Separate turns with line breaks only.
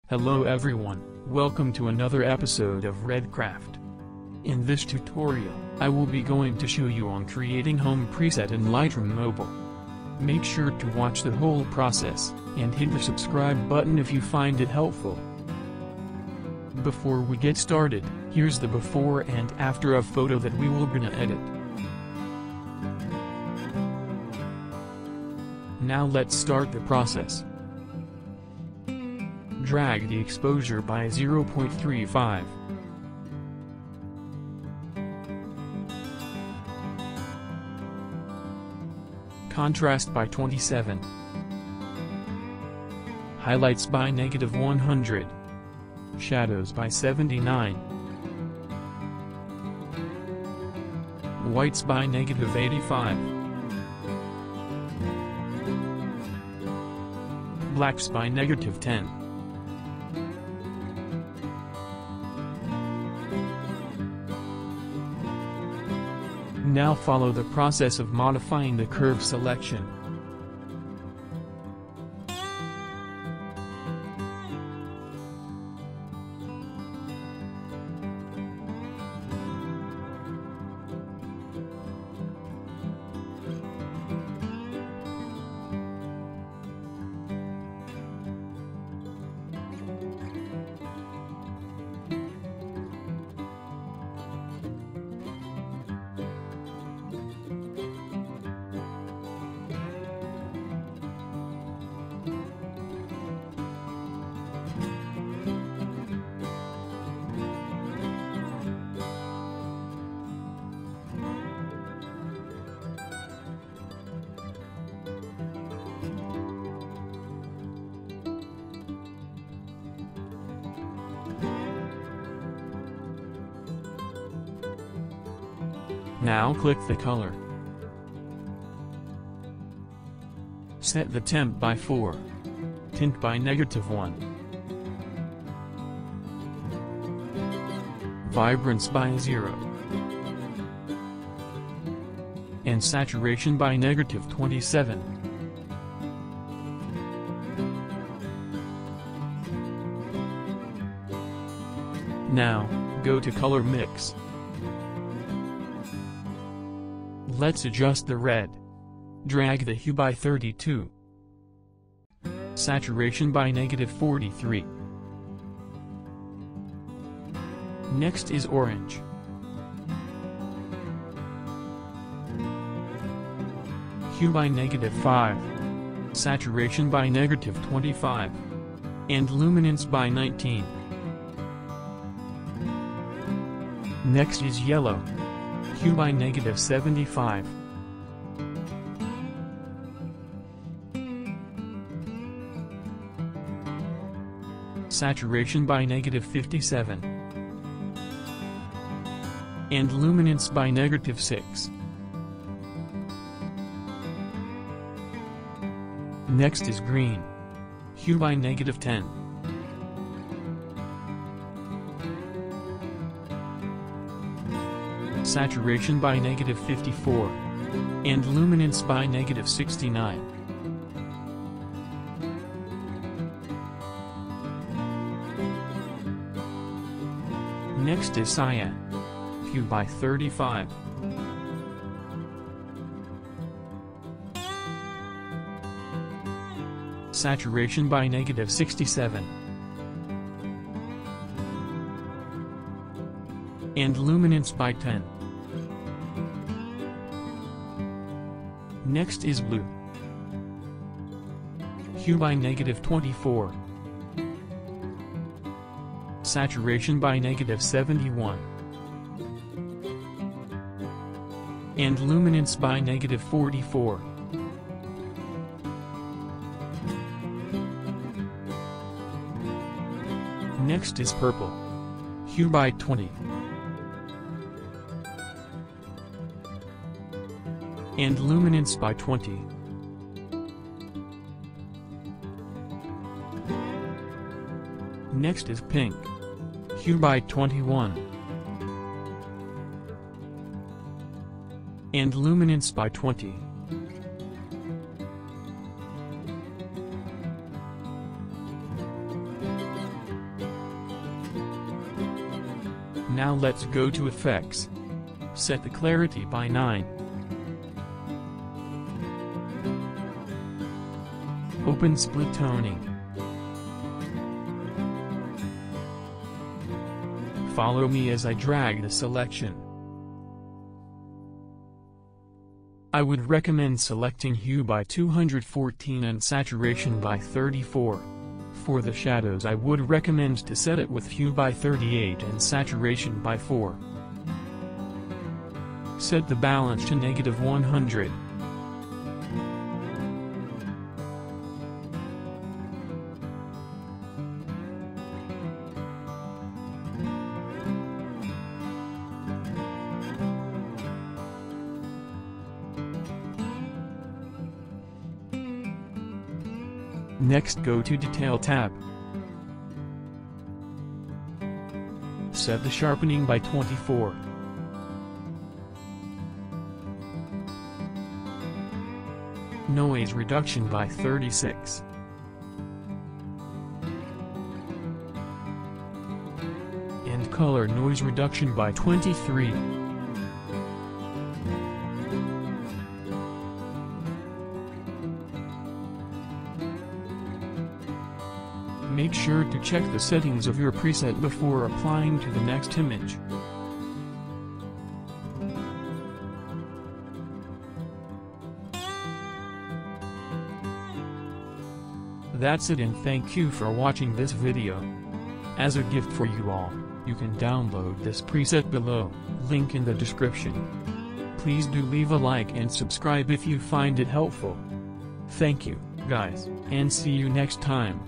Hello everyone, welcome to another episode of RedCraft. In this tutorial, I will be going to show you on creating home preset in Lightroom Mobile. Make sure to watch the whole process, and hit the subscribe button if you find it helpful. Before we get started, here's the before and after of photo that we will gonna edit. Now let's start the process. Drag the exposure by 0.35. Contrast by 27. Highlights by -100. Shadows by 79. Whites by -85. Blacks by -10. Now follow the process of modifying the curve selection. Now click the color. Set the temp by 4. Tint by -1. Vibrance by 0. And saturation by -27. Now, go to color mix. Let's adjust the red. Drag the hue by 32. Saturation by -43. Next is orange. Hue by -5. Saturation by -25. And luminance by 19. Next is yellow. Hue by -75. Saturation by -57. And luminance by -6. Next is green. Hue by -10. Saturation by -54. And luminance by -69. Next is cyan. Hue by 35. Saturation by -67. And luminance by 10. Next is blue. Hue by -24. Saturation by -71. And luminance by -44. Next is purple. Hue by 20. And luminance by 20. Next is pink. Hue by 21. And luminance by 20. Now let's go to Effects. Set the clarity by 9. Open split toning. Follow me as I drag the selection. I would recommend selecting hue by 214 and saturation by 34. For the shadows I would recommend to set it with hue by 38 and saturation by 4. Set the balance to -100. Next, go to Detail tab. Set the sharpening by 24. Noise reduction by 36. And color noise reduction by 23. Make sure to check the settings of your preset before applying to the next image. That's it, and thank you for watching this video. As a gift for you all, you can download this preset below, link in the description. Please do leave a like and subscribe if you find it helpful. Thank you, guys, and see you next time.